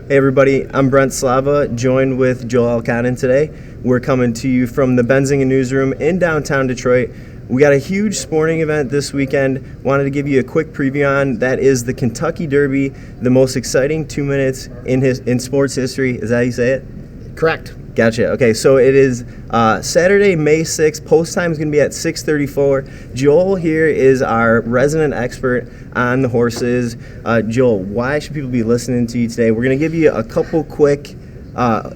Hey everybody, I'm Brent Slava, joined with Joel Elconin today. We're coming to you from the Benzinga newsroom in downtown Detroit. We got a huge sporting event this weekend. Wanted to give you a quick preview on. That is the Kentucky Derby, the most exciting 2 minutes in sports history. Is that how you say it? Correct. Gotcha. Okay, so it is Saturday, May 6th. Post time is going to be at 6:34. Joel here is our resident expert on the horses. Joel, why should people be listening to you today? We're going to give you a couple quick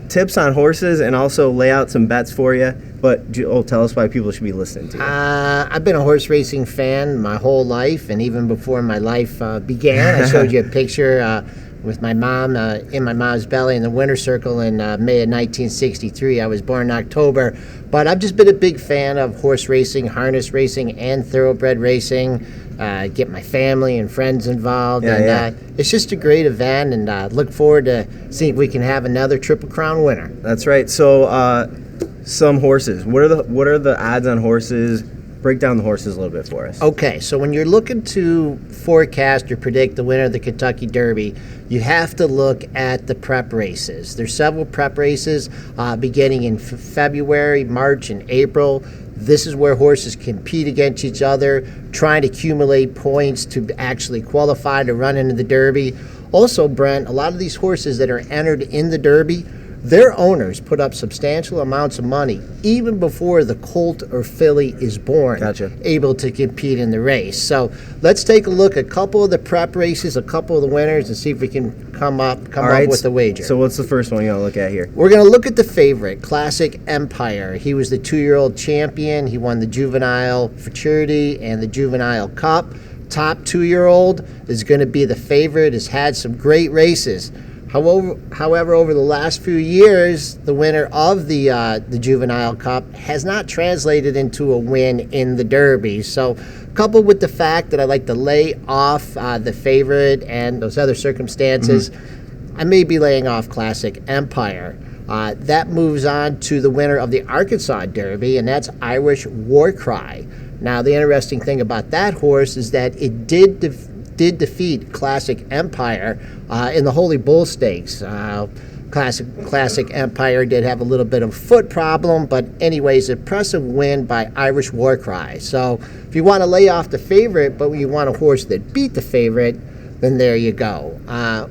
tips on horses and also lay out some bets for you. But Joel, tell us why people should be listening to you. I've been a horse racing fan my whole life, and even before my life began. I showed you a picture with my mom in my mom's belly in the winter circle in May of 1963. I was born in October, but I've just been a big fan of horse racing, harness racing, and thoroughbred racing. Get my family and friends involved, it's just a great event, and look forward to seeing if we can have another Triple Crown winner. That's right. So some horses. What are the odds on horses? Break down the horses a little bit for us. Okay, so when you're looking to forecast or predict the winner of the Kentucky Derby, you have to look at the prep races. There's several prep races beginning in February, March, and April. This is where horses compete against each other, trying to accumulate points to actually qualify to run into the Derby. Also, Brent, a lot of these horses that are entered in the Derby, their owners put up substantial amounts of money even before the colt or filly is born, Gotcha. able to compete in the race. So let's take a look at a couple of the prep races, a couple of the winners, and see if we can come up with a wager. So what's the first one you're going to look at here? We're going to look at the favorite, Classic Empire. He was the 2-year-old champion. He won the Juvenile Futurity and the Juvenile Cup. Top 2-year-old is going to be the favorite, has had some great races. However, over the last few years, the winner of the Juvenile Cup has not translated into a win in the Derby. So, coupled with the fact that I like to lay off the favorite and those other circumstances, I may be laying off Classic Empire. That moves on to the winner of the Arkansas Derby, and that's Irish Warcry. Now, the interesting thing about that horse is that it did defeat Classic Empire in the Holy Bull Stakes. Classic Empire did have a little bit of a foot problem, but anyways, impressive win by Irish Warcry. So if you want to lay off the favorite, but you want a horse that beat the favorite, then there you go.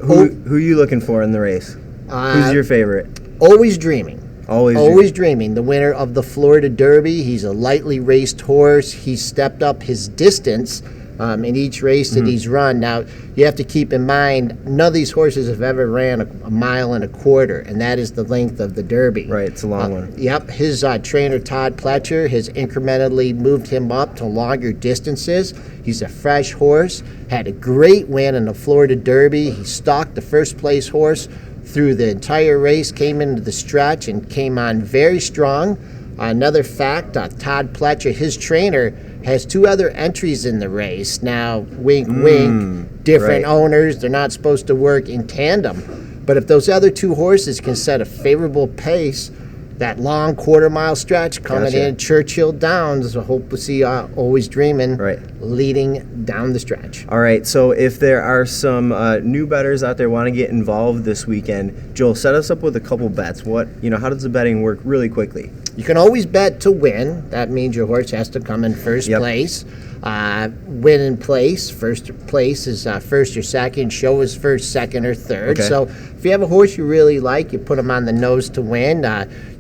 Who are you looking for in the race? Who's your favorite? Always Dreaming. Always Dreaming, the winner of the Florida Derby. He's a lightly raced horse. He stepped up his distance in each race that he's run. Now, you have to keep in mind, none of these horses have ever ran a mile and a quarter, and that is the length of the Derby. Right, it's a long one. Yep, his trainer, Todd Pletcher, has incrementally moved him up to longer distances. He's a fresh horse, had a great win in the Florida Derby. He stalked the first-place horse through the entire race, came into the stretch, and came on very strong. Another fact, Todd Pletcher, his trainer, has 2 other entries in the race. Now, wink, wink, different owners. They're not supposed to work in tandem. But if those other 2 horses can set a favorable pace, that long quarter-mile stretch coming in Churchill Downs, I hope to see Always Dreaming leading down the stretch. All right, so if there are some new bettors out there want to get involved this weekend, Joel, set us up with a couple bets. How does the betting work really quickly? You can always bet to win. That means your horse has to come in first place. Win in place. First place is first or second. Show is first, second, or third. Okay. So if you have a horse you really like, you put him on the nose to win.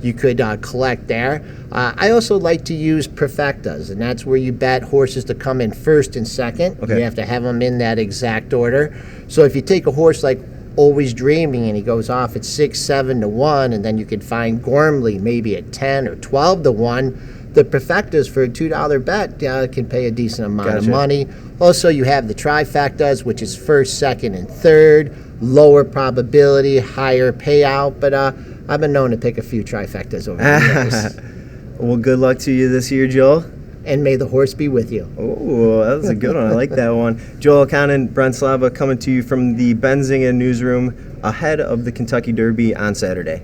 You could collect there. I also like to use perfectas, and that's where you bet horses to come in first and second. Okay. You have to have them in that exact order. So if you take a horse like Always Dreaming and he goes off at 6-7 to 1, and then you could find Gormley maybe at 10 or 12 to 1, the perfectas for a $2 bet can pay a decent amount of money. Also, you have the trifectas, which is first, second, and third. Lower probability, higher payout, but I've been known to pick a few trifectas over the years. Well, good luck to you this year, Joel. And may the horse be with you. Oh, that was a good one. I like that one. Joel Elconin, Brent Slava, coming to you from the Benzinga newsroom ahead of the Kentucky Derby on Saturday.